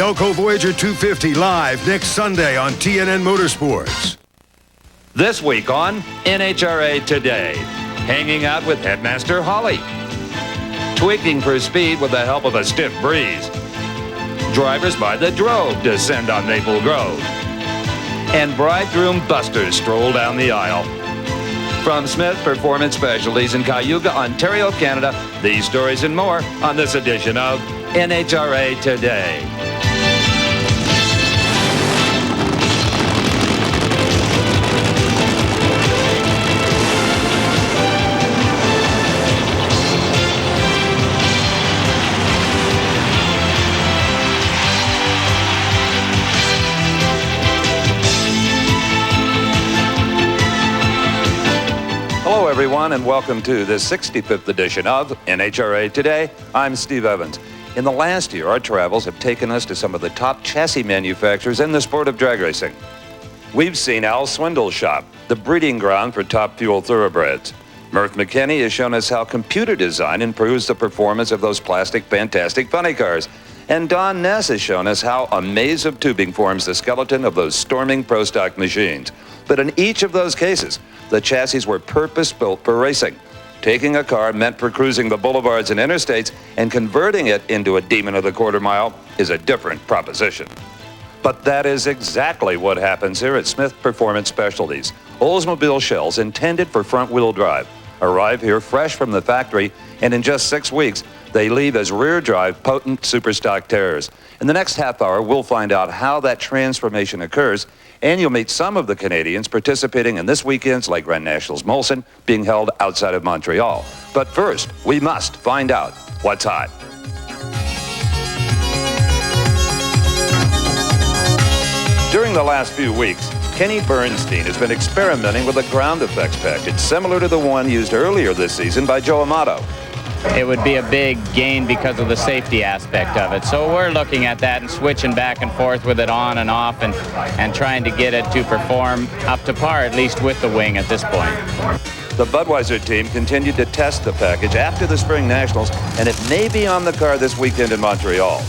Delco Voyager 250 live next Sunday on TNN Motorsports. This week on NHRA Today, hanging out with Headmaster Holly, tweaking for speed with the help of a stiff breeze, drivers by the drove descend on Maple Grove, and bridegroom Buster stroll down the aisle. From Smith Performance Specialties in Cayuga, Ontario, Canada, these stories and more on this edition of NHRA Today. Hello, everyone, and welcome to the 65th edition of NHRA Today. I'm Steve Evans. In the last year, our travels have taken us to some of the top chassis manufacturers in the sport of drag racing. We've seen Al Swindle's shop, the breeding ground for top fuel thoroughbreds. Murph McKinney has shown us how computer design improves the performance of those plastic, fantastic funny cars. And Don Ness has shown us how a maze of tubing forms the skeleton of those storming pro stock machines. But in each of those cases, the chassis were purpose-built for racing. Taking a car meant for cruising the boulevards and interstates and converting it into a demon of the quarter mile is a different proposition. But that is exactly what happens here at Smith Performance Specialties. Oldsmobile shells intended for front-wheel drive arrive here fresh from the factory, and in just 6 weeks, they leave as rear-drive potent superstock terrors. In the next half hour, we'll find out how that transformation occurs, and you'll meet some of the Canadians participating in this weekend's Lake Grand Nationals Molson, being held outside of Montreal. But first, we must find out what's hot. During the last few weeks, Kenny Bernstein has been experimenting with a ground effects package similar to the one used earlier this season by Joe Amato. It would be a big gain because of the safety aspect of it. So we're looking at that and switching back and forth with it on and off and trying to get it to perform up to par, at least with the wing at this point. The Budweiser team continued to test the package after the Spring Nationals, and it may be on the car this weekend in Montreal.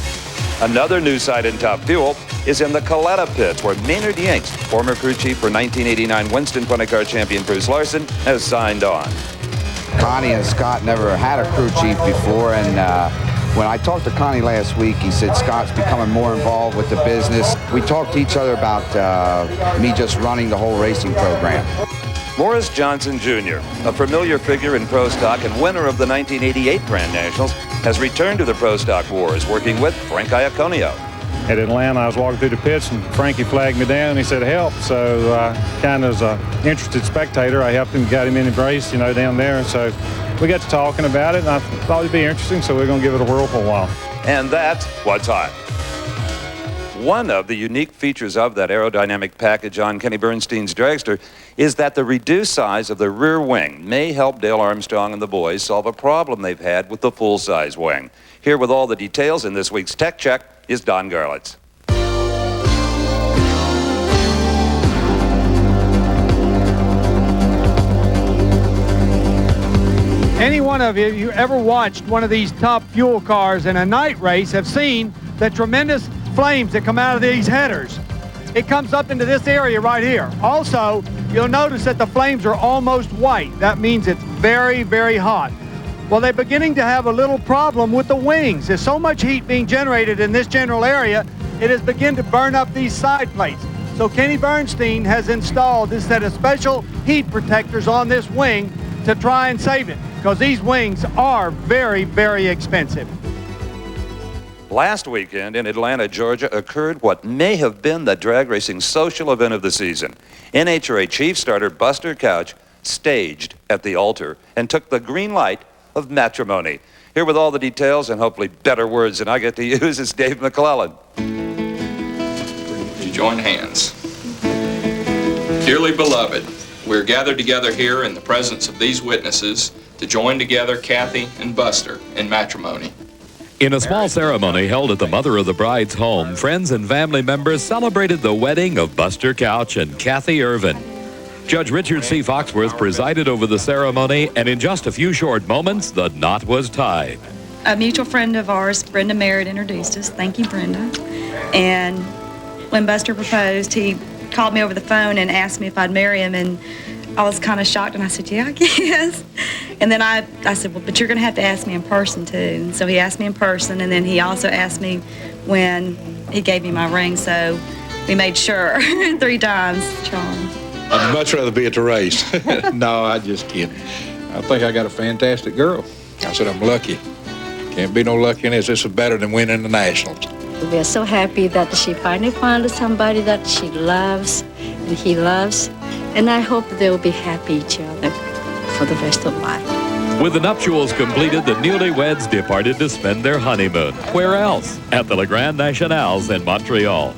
Another new site in Top Fuel is in the Coletta pits, where Maynard Yanks, former crew chief for 1989 Winston 20-car champion Bruce Larson, has signed on. Connie and Scott never had a crew chief before, and when I talked to Connie last week, he said Scott's becoming more involved with the business. We talked to each other about me just running the whole racing program. Morris Johnson Jr., a familiar figure in Pro Stock and winner of the 1988 Grand Nationals, has returned to the Pro Stock wars, working with Frank Iaconio. At Atlanta, I was walking through the pits, and Frankie flagged me down. He said, help. So kind of as an interested spectator, I helped him, got him in the race, down there. And so we got to talking about it, and I thought it'd be interesting, so we're going to give it a whirl for a while. And that's what's hot. One of the unique features of that aerodynamic package on Kenny Bernstein's dragster is that the reduced size of the rear wing may help Dale Armstrong and the boys solve a problem they've had with the full-size wing. Here with all the details in this week's Tech Check is Don Garlitz. Any one of you ever watched one of these top fuel cars in a night race have seen the tremendous flames that come out of these headers. It comes up into this area right here. Also, you'll notice that the flames are almost white. That means it's very, very hot. Well, they're beginning to have a little problem with the wings. There's so much heat being generated in this general area, it has begun to burn up these side plates. So Kenny Bernstein has installed this set of special heat protectors on this wing to try and save it, because these wings are very, very expensive. Last weekend in Atlanta, Georgia, occurred what may have been the drag racing social event of the season. NHRA Chief Starter Buster Couch staged at the altar and took the green light of matrimony. Here with all the details and hopefully better words than I get to use is Dave McClellan. You join hands. Dearly beloved, we're gathered together here in the presence of these witnesses to join together Kathy and Buster in matrimony. In a small ceremony held at the mother of the bride's home, friends and family members celebrated the wedding of Buster Couch and Kathy Irvin. Judge Richard C. Foxworth presided over the ceremony, and in just a few short moments, the knot was tied. A mutual friend of ours, Brenda Merritt, introduced us. Thank you, Brenda. And when Buster proposed, he called me over the phone and asked me if I'd marry him, and I was kind of shocked, and I said, yeah, I guess. And then I said, well, but you're going to have to ask me in person, too. And so he asked me in person, and then he also asked me when he gave me my ring, so we made sure 3 times, Sean. I'd much rather be at the race. No, I just kidding. I think I got a fantastic girl. I said, I'm lucky. Can't be no lucky in this. This is better than winning the Nationals. We are so happy that she finally found somebody that she loves and he loves. And I hope they'll be happy each other for the rest of life. With the nuptials completed, the newlyweds departed to spend their honeymoon. Where else? At the Le Grand Nationals in Montreal.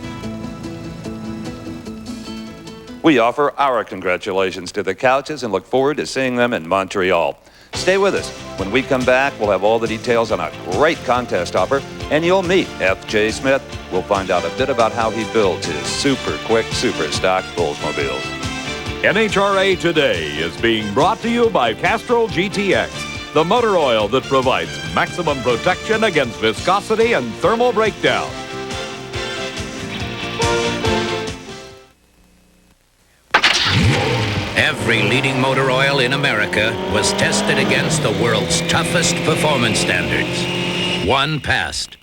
We offer our congratulations to the Couches and look forward to seeing them in Montreal. Stay with us. When we come back, we'll have all the details on a great contest offer, and you'll meet F.J. Smith. We'll find out a bit about how he builds his super quick, super stock Oldsmobiles. NHRA Today is being brought to you by Castrol GTX, the motor oil that provides maximum protection against viscosity and thermal breakdown. Every leading motor oil in America was tested against the world's toughest performance standards. One passed.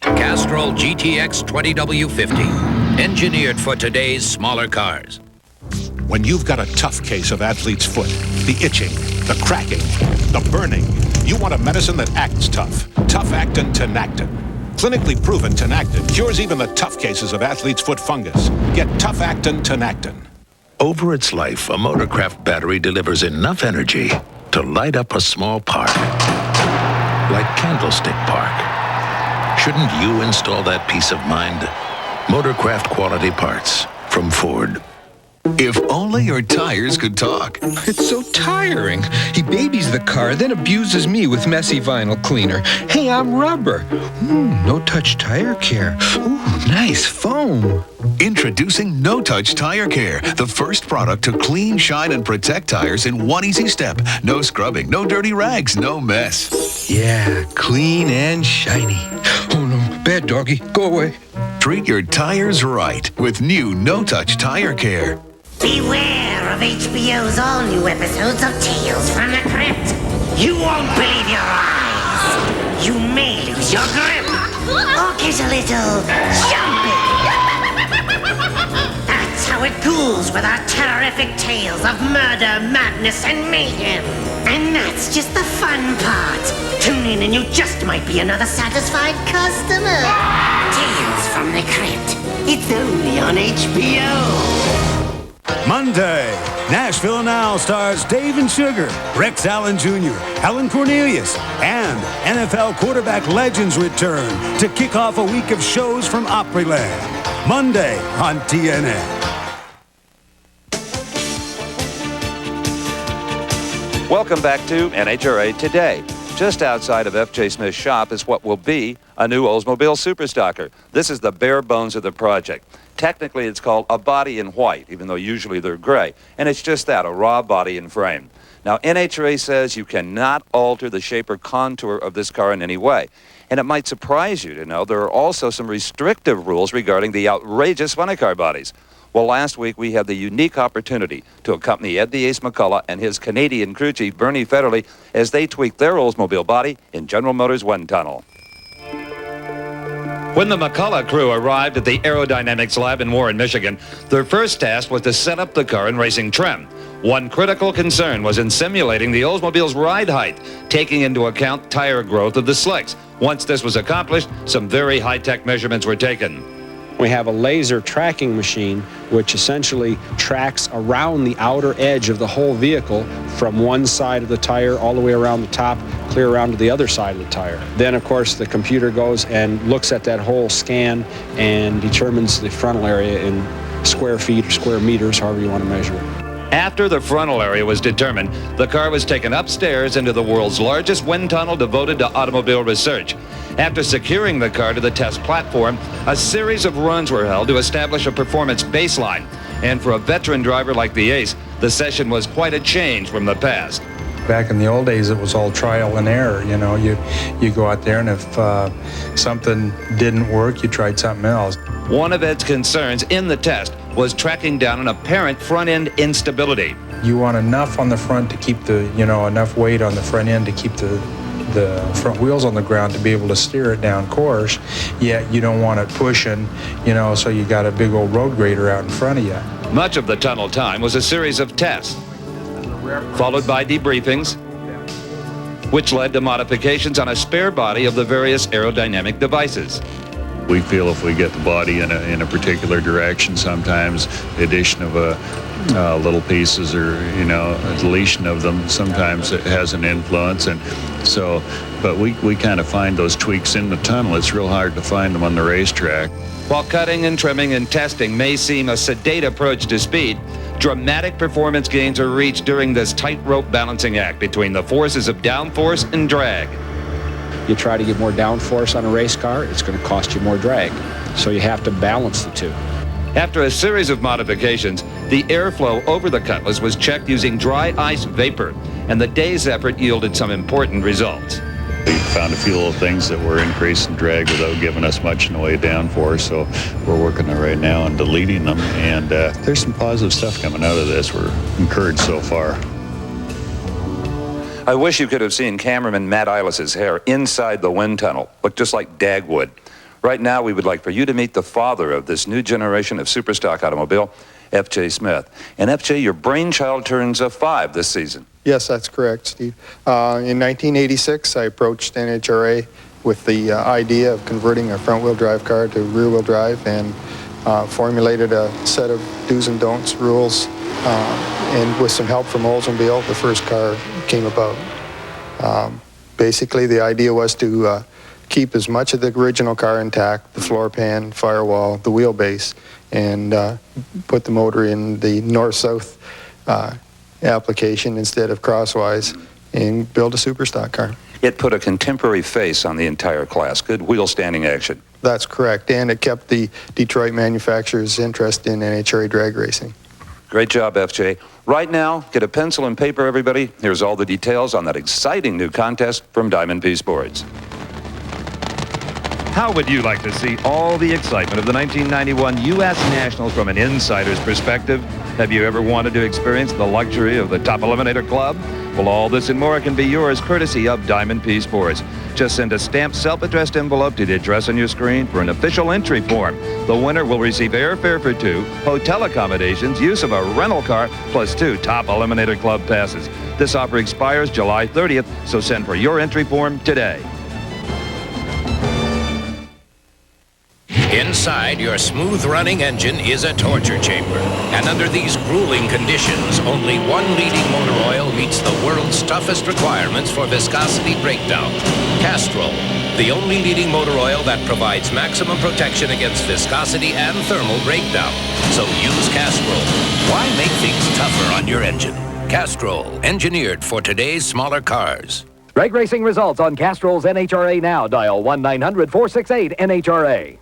Castrol GTX 20W50, engineered for today's smaller cars. When you've got a tough case of athlete's foot, the itching, the cracking, the burning, you want a medicine that acts tough. Tough Actin Tenactin. Clinically proven Tenactin cures even the tough cases of athlete's foot fungus. Get Tough Actin Tenactin. Over its life, a Motorcraft battery delivers enough energy to light up a small park, like Candlestick Park. Shouldn't you install that peace of mind? Motorcraft quality parts from Ford. If only your tires could talk. It's so tiring. He babies the car, then abuses me with messy vinyl cleaner. Hey, I'm rubber. No-touch tire care. Ooh, nice foam. Introducing No-Touch Tire Care, the first product to clean, shine, and protect tires in one easy step. No scrubbing, no dirty rags, no mess. Yeah, clean and shiny. Oh no, bad doggy, go away. Treat your tires right with new No-Touch Tire Care. Beware of HBO's all-new episodes of Tales from the Crypt. You won't believe your eyes. You may lose your grip or get a little jumpy. That's how it goes with our terrific tales of murder, madness, and mayhem. And that's just the fun part. Tune in and you just might be another satisfied customer. Tales from the Crypt. It's only on HBO. Monday, Nashville Now stars Dave and Sugar, Rex Allen Jr., Helen Cornelius, and NFL quarterback legends return to kick off a week of shows from Opryland. Monday on TNN. Welcome back to NHRA Today. Just outside of F.J. Smith's shop is what will be a new Oldsmobile Superstocker. This is the bare bones of the project. Technically, it's called a body in white, even though usually they're gray. And it's just that, a raw body and frame. Now, NHRA says you cannot alter the shape or contour of this car in any way. And it might surprise you to know there are also some restrictive rules regarding the outrageous funny car bodies. Well, last week we had the unique opportunity to accompany Ed the Ace McCullough and his Canadian crew chief, Bernie Federley, as they tweaked their Oldsmobile body in General Motors' wind tunnel. When the McCullough crew arrived at the Aerodynamics Lab in Warren, Michigan, their first task was to set up the car in racing trim. One critical concern was in simulating the Oldsmobile's ride height, taking into account tire growth of the slicks. Once this was accomplished, some very high-tech measurements were taken. We have a laser tracking machine which essentially tracks around the outer edge of the whole vehicle from one side of the tire all the way around the top, clear around to the other side of the tire. Then, of course, the computer goes and looks at that whole scan and determines the frontal area in square feet or square meters, however you want to measure it. After the frontal area was determined, the car was taken upstairs into the world's largest wind tunnel devoted to automobile research. After securing the car to the test platform, a series of runs were held to establish a performance baseline. And for a veteran driver like the Ace, the session was quite a change from the past. Back in the old days, it was all trial and error. You know, you go out there, and if something didn't work, you tried something else. One of Ed's concerns in the test was tracking down an apparent front-end instability. You want enough on the front to keep enough weight on the front end to keep the front wheels on the ground to be able to steer it down course, yet you don't want it pushing, so you got a big old road grader out in front of you. Much of the tunnel time was a series of tests, followed by debriefings, which led to modifications on a spare body of the various aerodynamic devices. We feel if we get the body in a particular direction, sometimes the addition of little pieces or a deletion of them, sometimes it has an influence. And so, but we kind of find those tweaks in the tunnel. It's real hard to find them on the racetrack. While cutting and trimming and testing may seem a sedate approach to speed, dramatic performance gains are reached during this tightrope balancing act between the forces of downforce and drag. You try to get more downforce on a race car, it's going to cost you more drag. So you have to balance the two. After a series of modifications, the airflow over the Cutlass was checked using dry ice vapor, and the day's effort yielded some important results. We found a few little things that were increasing drag without giving us much in the way of downforce, so we're working right now on deleting them, and there's some positive stuff coming out of this. We're encouraged so far. I wish you could have seen cameraman Matt Eilis's hair inside the wind tunnel. Looked just like Dagwood. Right now, we would like for you to meet the father of this new generation of superstock automobile, F.J. Smith. And F.J., your brainchild turns 5 this season. Yes, that's correct, Steve. In 1986, I approached NHRA with the idea of converting a front-wheel drive car to rear-wheel drive and formulated a set of do's and don'ts rules. And with some help from Oldsmobile, the first car came about. Basically, the idea was to keep as much of the original car intact, the floor pan, firewall, the wheelbase, and put the motor in the north-south application instead of crosswise, and build a superstock car. It put a contemporary face on the entire class. Good wheel standing action. That's correct, and it kept the Detroit manufacturer's interest in NHRA drag racing. Great job, FJ. Right now, get a pencil and paper, everybody. Here's all the details on that exciting new contest from Diamond P Sports. How would you like to see all the excitement of the 1991 U.S. Nationals from an insider's perspective? Have you ever wanted to experience the luxury of the Top Eliminator Club? Well, all this and more can be yours courtesy of Diamond P Sports. Just send a stamped self-addressed envelope to the address on your screen for an official entry form. The winner will receive airfare for 2, hotel accommodations, use of a rental car, plus 2 Top Eliminator Club passes. This offer expires July 30th, so send for your entry form today. Inside your smooth-running engine is a torture chamber. And under these grueling conditions, only one leading motor oil meets the world's toughest requirements for viscosity breakdown. Castrol, the only leading motor oil that provides maximum protection against viscosity and thermal breakdown. So use Castrol. Why make things tougher on your engine? Castrol, engineered for today's smaller cars. Drag racing results on Castrol's NHRA Now. Dial 1-900-468-NHRA.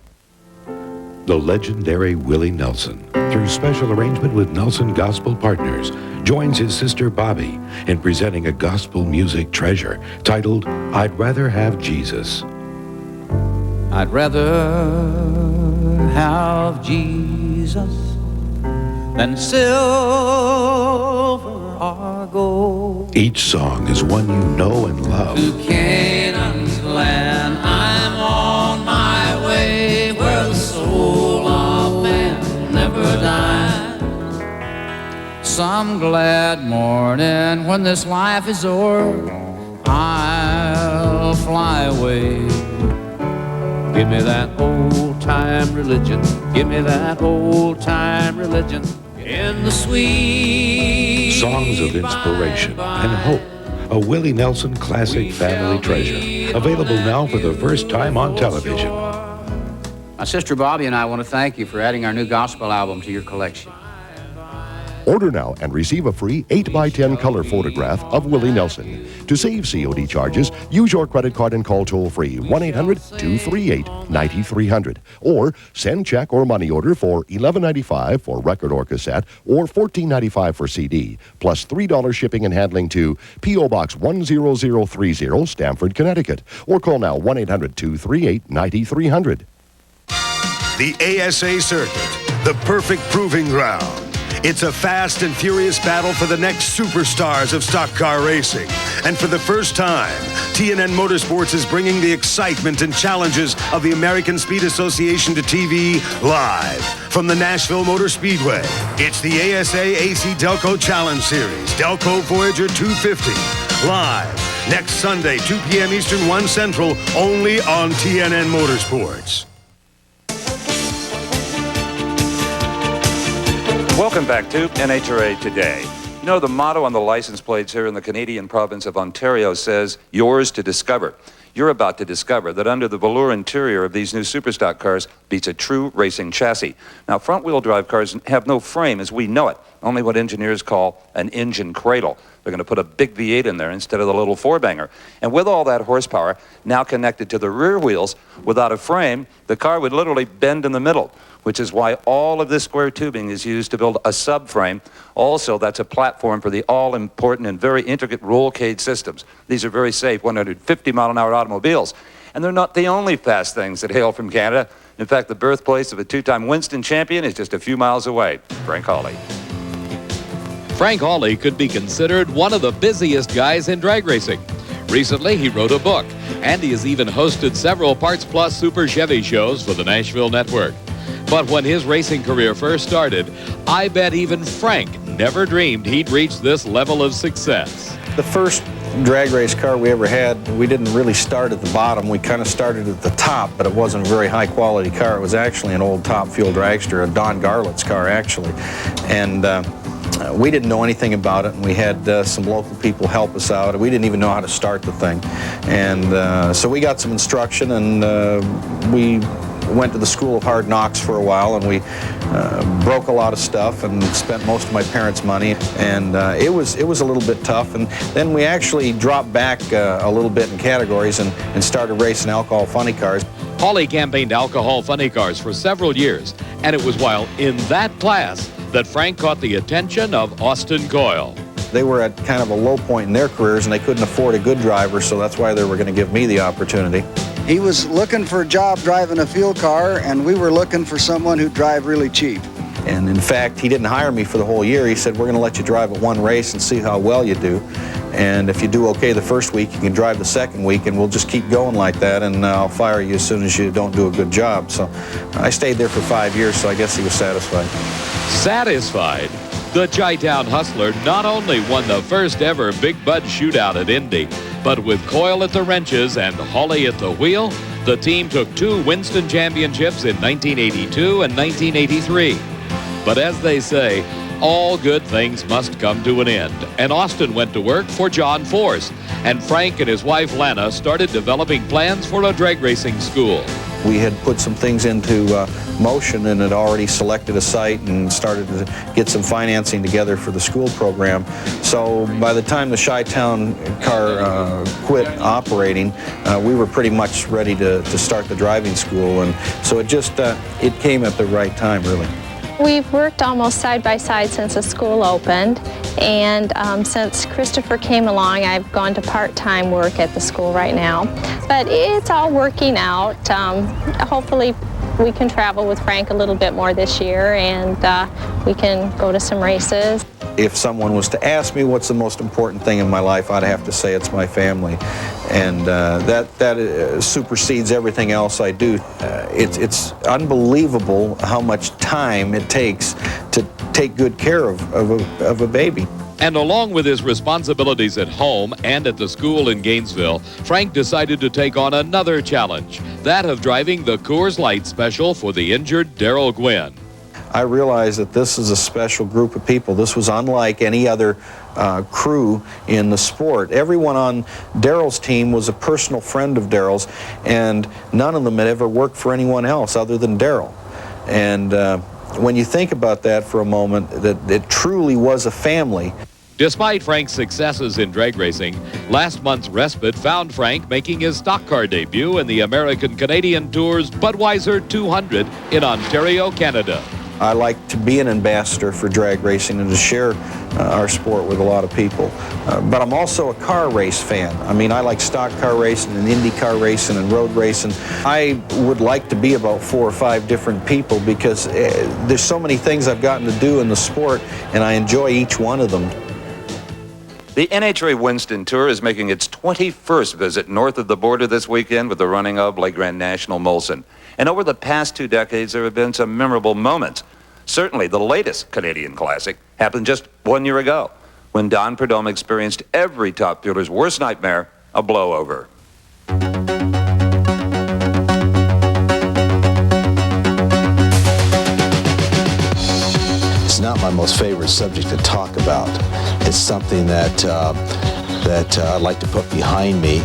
The legendary Willie Nelson, through special arrangement with Nelson Gospel Partners, joins his sister Bobby in presenting a gospel music treasure titled, I'd Rather Have Jesus. I'd rather have Jesus than silver or gold. Each song is one you know and love. To Canaan's land I'm on my way, where the soul of man never dies. Some glad morning when this life is o'er, I'll fly away. Give me that old-time religion, give me that old-time religion in the sweet Songs of inspiration and hope. A Willie Nelson classic family treasure. Available now for the first time on television. My sister Bobby and I want to thank you for adding our new gospel album to your collection. Order now and receive a free 8x10 color photograph of Willie Nelson. To save COD charges, use your credit card and call toll-free 1-800-238-9300. Or send check or money order for $11.95 for record or cassette or $14.95 for CD, plus $3 shipping and handling to P.O. Box 10030, Stamford, Connecticut. Or call now 1-800-238-9300. The ASA Circuit, the perfect proving ground. It's a fast and furious battle for the next superstars of stock car racing. And for the first time, TNN Motorsports is bringing the excitement and challenges of the American Speed Association to TV live. From the Nashville Motor Speedway, it's the ASA AC Delco Challenge Series, Delco Voyager 250. Live next Sunday, 2 p.m. Eastern, 1 Central, only on TNN Motorsports. Welcome back to NHRA Today. You know, the motto on the license plates here in the Canadian province of Ontario says, yours to discover. You're about to discover that under the velour interior of these new superstock cars beats a true racing chassis. Now, front-wheel drive cars have no frame as we know it, only what engineers call an engine cradle. They're going to put a big V8 in there instead of the little four-banger. And with all that horsepower now connected to the rear wheels, without a frame, the car would literally bend in the middle, which is why all of this square tubing is used to build a subframe. Also, that's a platform for the all-important and very intricate roll cage systems. These are very safe 150-mile-an-hour automobiles. And they're not the only fast things that hail from Canada. In fact, the birthplace of a two-time Winston champion is just a few miles away. Frank Hawley. Frank Hawley could be considered one of the busiest guys in drag racing. Recently, he wrote a book, and he has even hosted several Parts Plus Super Chevy shows for the Nashville Network. But when his racing career first started, I bet even Frank never dreamed he'd reach this level of success. The first drag race car we ever had, we didn't really start at the bottom. We kind of started at the top, but it wasn't a very high quality car. It was actually an old top fuel dragster, a Don Garlett's car actually. And we didn't know anything about it, and we had some local people help us out. We didn't even know how to start the thing. And so we got some instruction, and we went to the School of Hard Knocks for a while, and we broke a lot of stuff and spent most of my parents' money, and it was a little bit tough. And then we actually dropped back a little bit in categories and started racing alcohol funny cars. Hawley campaigned alcohol funny cars for several years, and it was while in that class that Frank caught the attention of Austin Coyle. They were at kind of a low point in their careers, and they couldn't afford a good driver, so that's why they were going to give me the opportunity. He was looking for a job driving a field car, and we were looking for someone who'd drive really cheap. And in fact, he didn't hire me for the whole year. He said, we're going to let you drive at one race and see how well you do. And if you do okay the first week, you can drive the second week, and we'll just keep going like that, and I'll fire you as soon as you don't do a good job. So I stayed there for 5 years, so I guess he was satisfied. Satisfied? The Chi-Town Hustler not only won the first ever Big Bud Shootout at Indy, but with Coyle at the wrenches and Hawley at the wheel, the team took 2 Winston championships in 1982 and 1983. But as they say, all good things must come to an end, and Austin went to work for John Force, and Frank and his wife Lana started developing plans for a drag racing school. We had put some things into motion and had already selected a site and started to get some financing together for the school program. So by the time the Chi-Town car quit operating, we were pretty much ready to start the driving school, and so it just it came at the right time, really. We've worked almost side by side since the school opened, and since Christopher came along, I've gone to part-time work at the school right now. But it's all working out. Hopefully we can travel with Frank a little bit more this year, and we can go to some races. If someone was to ask me what's the most important thing in my life, I'd have to say it's my family. And that supersedes everything else I do. It's unbelievable how much time it takes to take good care of a baby. And along with his responsibilities at home and at the school in Gainesville, Frank decided to take on another challenge, that of driving the Coors Light Special for the injured Darrell Gwynn. I realized that this is a special group of people. This was unlike any other crew in the sport. Everyone on Darrell's team was a personal friend of Darrell's, and none of them had ever worked for anyone else other than Darrell. And when you think about that for a moment, that it truly was a family. Despite Frank's successes in drag racing, last month's respite found Frank making his stock car debut in the American-Canadian Tour's Budweiser 200 in Ontario, Canada. I like to be an ambassador for drag racing and to share our sport with a lot of people. But I'm also a car race fan. I mean, I like stock car racing and Indy car racing and road racing. I would like to be about 4 or 5 different people because there's so many things I've gotten to do in the sport, and I enjoy each one of them. The NHRA Winston Tour is making its 21st visit north of the border this weekend with the running of Lake Grand National Molson. And over the past 2 decades, there have been some memorable moments. Certainly, the latest Canadian Classic happened just 1 year ago, when Don Prudhomme experienced every top fueler's worst nightmare, a blowover. It's not my most favorite subject to talk about. It's something that I'd like to put behind me.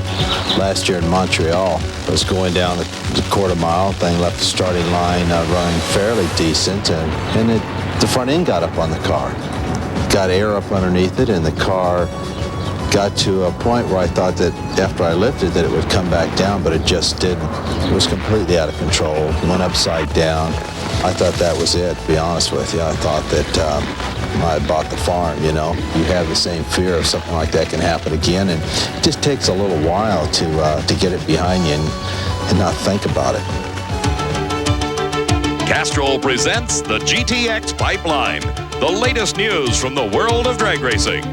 Last year in Montreal, I was going down the quarter mile thing, left the starting line running fairly decent, and the front end got up on the car. Got air up underneath it, and the car got to a point where I thought that after I lifted that it would come back down, but it just didn't. It was completely out of control, went upside down. I thought that was it, to be honest with you. I thought that I bought the farm, you know. You have the same fear of something like that can happen again, and it just takes a little while to get it behind you and not think about it. Castrol presents the GTX Pipeline, the latest news from the world of drag racing.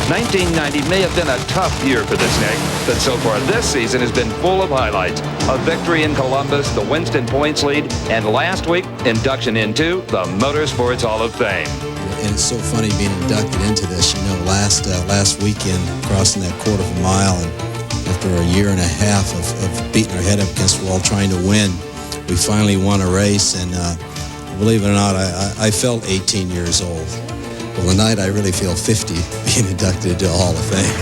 1990 may have been a tough year for the Snake, but so far this season has been full of highlights. A victory in Columbus, the Winston points lead, and last week, induction into the Motorsports Hall of Fame. And it's so funny being inducted into this. You know, last weekend, crossing that quarter of a mile, and after a year and a half of beating our head up against the wall trying to win, we finally won a race, and believe it or not, I felt 18 years old. Well, tonight I really feel 50 being inducted into the Hall of Fame.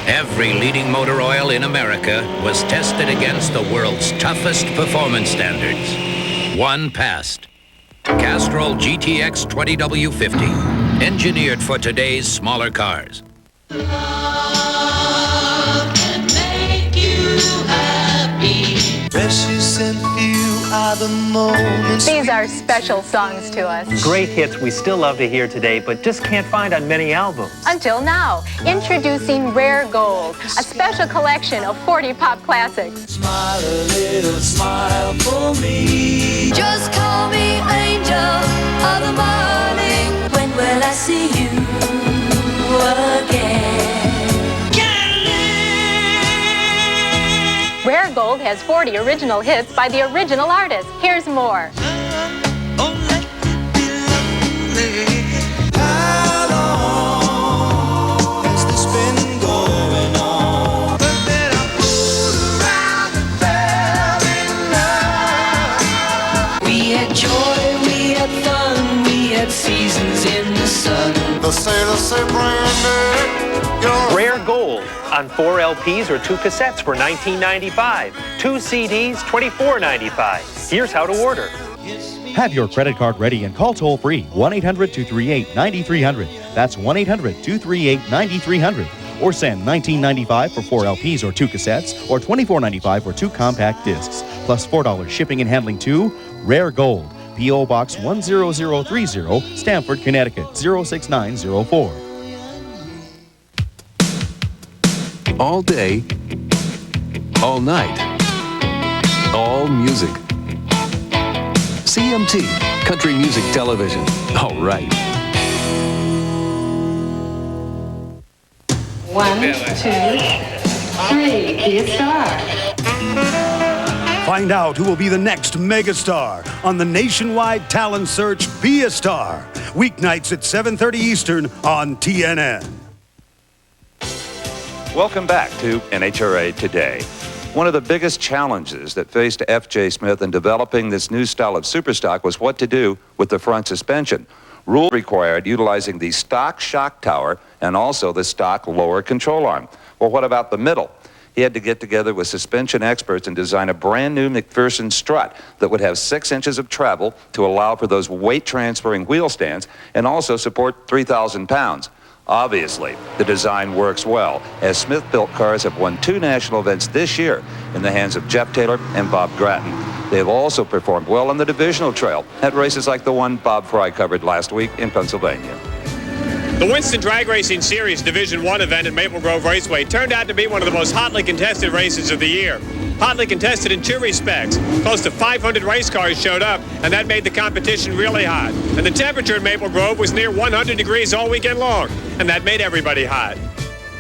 Every leading motor oil in America was tested against the world's toughest performance standards. One passed. Castrol GTX 20W50. Engineered for today's smaller cars. Love can make you happy. Precious and few are the moments. These are special songs to us. Great hits we still love to hear today, but just can't find on many albums. Until now, introducing Rare Gold, a special collection of 40 pop classics. Smile a little smile for me. Just call me angel of the morning. When will I see you again? Rare Gold has 40 original hits by the original artist. Here's more. How long has this been going on? But then I fooled around and fell in love. We had joy, we had fun, we had seasons in the sun. The sailors say, Brandy, Rare Gold on 4 LPs or 2 cassettes for $19.95. 2 CDs, $24.95. Here's how to order. Have your credit card ready and call toll-free 1-800-238-9300. That's 1-800-238-9300. Or send $19.95 for 4 LPs or 2 cassettes, or $24.95 for 2 compact discs, plus $4 shipping and handling to Rare Gold, P.O. Box 10030, Stamford, Connecticut 06904. All day, all night, all music. CMT, Country Music Television. All right. 1, 2, 3, be a star. Find out who will be the next megastar on the nationwide talent search Be a Star. Weeknights at 7:30 Eastern on TNN. Welcome back to NHRA Today. One of the biggest challenges that faced F.J. Smith in developing this new style of superstock was what to do with the front suspension. Rule required utilizing the stock shock tower and also the stock lower control arm. Well, what about the middle? He had to get together with suspension experts and design a brand new McPherson strut that would have 6 inches of travel to allow for those weight transferring wheel stands and also support 3,000 pounds. Obviously, the design works well, as Smith-built cars have won 2 national events this year in the hands of Jeff Taylor and Bob Grattan. They have also performed well on the divisional trail at races like the one Bob Fry covered last week in Pennsylvania. The Winston Drag Racing Series Division I event at Maple Grove Raceway turned out to be one of the most hotly contested races of the year. Hotly contested in 2 respects. Close to 500 race cars showed up, and that made the competition really hot. And the temperature in Maple Grove was near 100 degrees all weekend long, and that made everybody hot.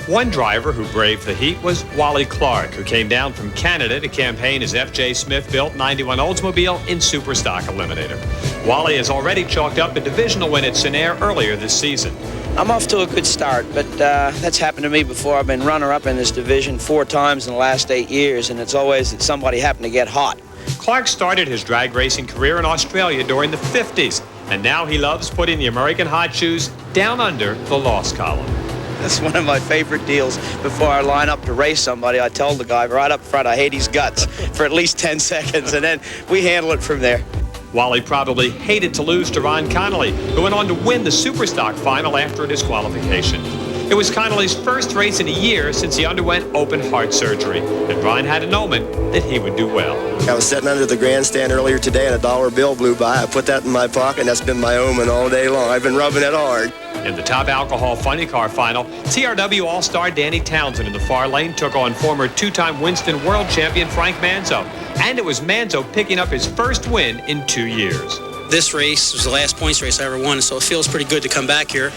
One driver who braved the heat was Wally Clark, who came down from Canada to campaign his F.J. Smith-built 91 Oldsmobile in Superstock Eliminator. Wally has already chalked up a divisional win at Senair earlier this season. I'm off to a good start, but that's happened to me before. I've been runner-up in this division 4 times in the last 8 years, and it's always that somebody happened to get hot. Clark started his drag racing career in Australia during the 50s, and now he loves putting the American hot shoes down under the loss column. That's one of my favorite deals. Before I line up to race somebody, I tell the guy right up front, I hate his guts for at least 10 seconds, and then we handle it from there. Wally probably hated to lose to Ron Connolly, who went on to win the Superstock final after a disqualification. It was Connolly's first race in a year since he underwent open heart surgery, and Ron had an omen that he would do well. I was sitting under the grandstand earlier today and a dollar bill blew by. I put that in my pocket and that's been my omen all day long. I've been rubbing it hard. In the top alcohol funny car final, TRW All-Star Danny Townsend in the far lane took on former 2-time Winston World Champion Frank Manzo. And it was Manzo picking up his first win in 2 years. This race was the last points race I ever won, so it feels pretty good to come back here.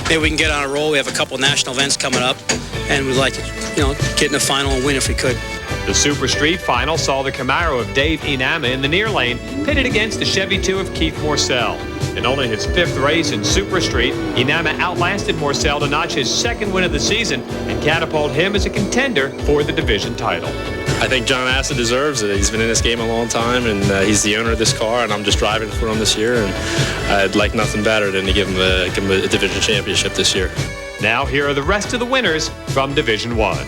Maybe we can get on a roll. We have a couple national events coming up, and we'd like to, get in the final and win if we could. The Super Street final saw the Camaro of Dave Inama in the near lane pitted against the Chevy 2 of Keith Morcell. In only his 5th race in Super Street, Inama outlasted Morcell to notch his 2nd win of the season and catapult him as a contender for the division title. I think John Assa deserves it. He's been in this game a long time, and he's the owner of this car, and I'm just driving for him this year, and I'd like nothing better than to give him a division championship this year. Now here are the rest of the winners from Division I.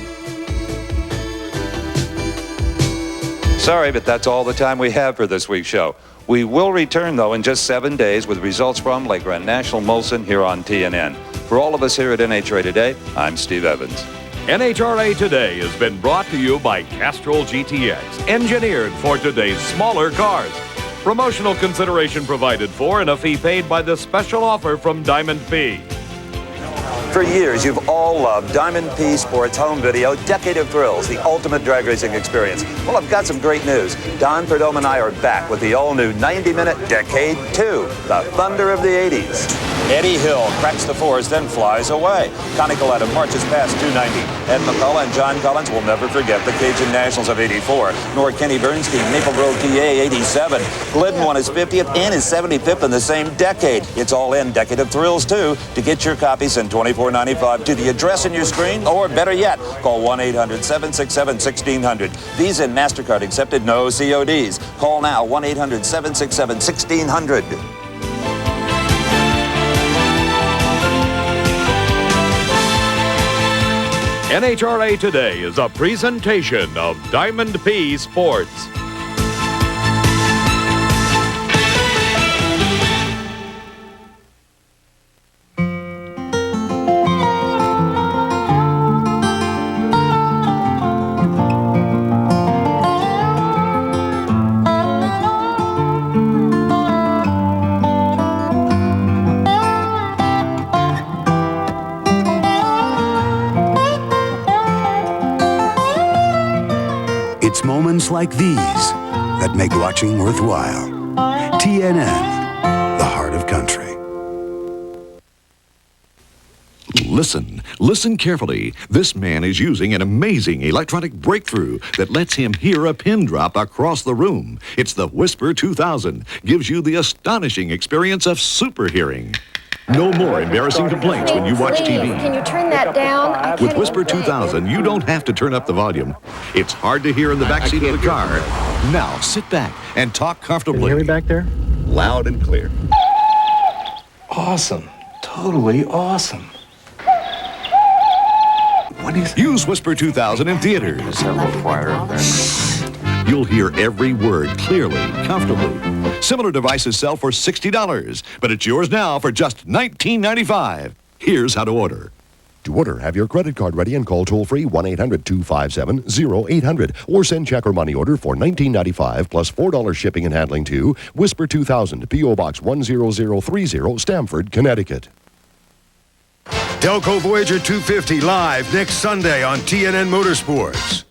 Sorry, but that's all the time we have for this week's show. We will return, though, in just 7 days with results from Lake Grand National Molson here on TNN. For all of us here at NHRA Today, I'm Steve Evans. NHRA Today has been brought to you by Castrol GTX, engineered for today's smaller cars. Promotional consideration provided for and a fee paid by the special offer from Diamond P. For years, you've all loved Diamond P Sports Home Video, Decade of Thrills, the ultimate drag racing experience. Well, I've got some great news. Don Perdome and I are back with the all-new 90-minute Decade 2, the thunder of the 80s. Eddie Hill cracks the 4s, then flies away. Connie Coletta marches past 290. Ed McCullough and John Collins will never forget the Cajun Nationals of 84, nor Kenny Bernstein, Maple Grove, PA, 87. Glidden won his 50th and his 75th in the same decade. It's all in Decade of Thrills, too. To get your copy, send $24.95 to the address in your screen, or better yet, call 1-800-767-1600. Visa and MasterCard accepted, no CODs. Call now, 1-800-767-1600. NHRA Today is a presentation of Diamond P Sports. It's moments like these that make watching worthwhile. TNN, the heart of country. Listen carefully. This man is using an amazing electronic breakthrough that lets him hear a pin drop across the room. It's the Whisper 2000. Gives you the astonishing experience of super hearing. No more embarrassing complaints when you watch TV. Can you turn that down? With Whisper 2000, you don't have to turn up the volume. It's hard to hear in the backseat of the car. Now, sit back and talk comfortably. Can you hear me back there? Loud and clear. Awesome. Totally awesome. What is Use Whisper 2000 in theaters. You'll hear every word clearly, comfortably. Similar devices sell for $60, but it's yours now for just $19.95. Here's how to order. To order, have your credit card ready and call toll-free 1-800-257-0800 or send check or money order for $19.95 plus $4 shipping and handling to Whisper 2000, P.O. Box 10030, Stamford, Connecticut. Delco Voyager 250 live next Sunday on TNN Motorsports.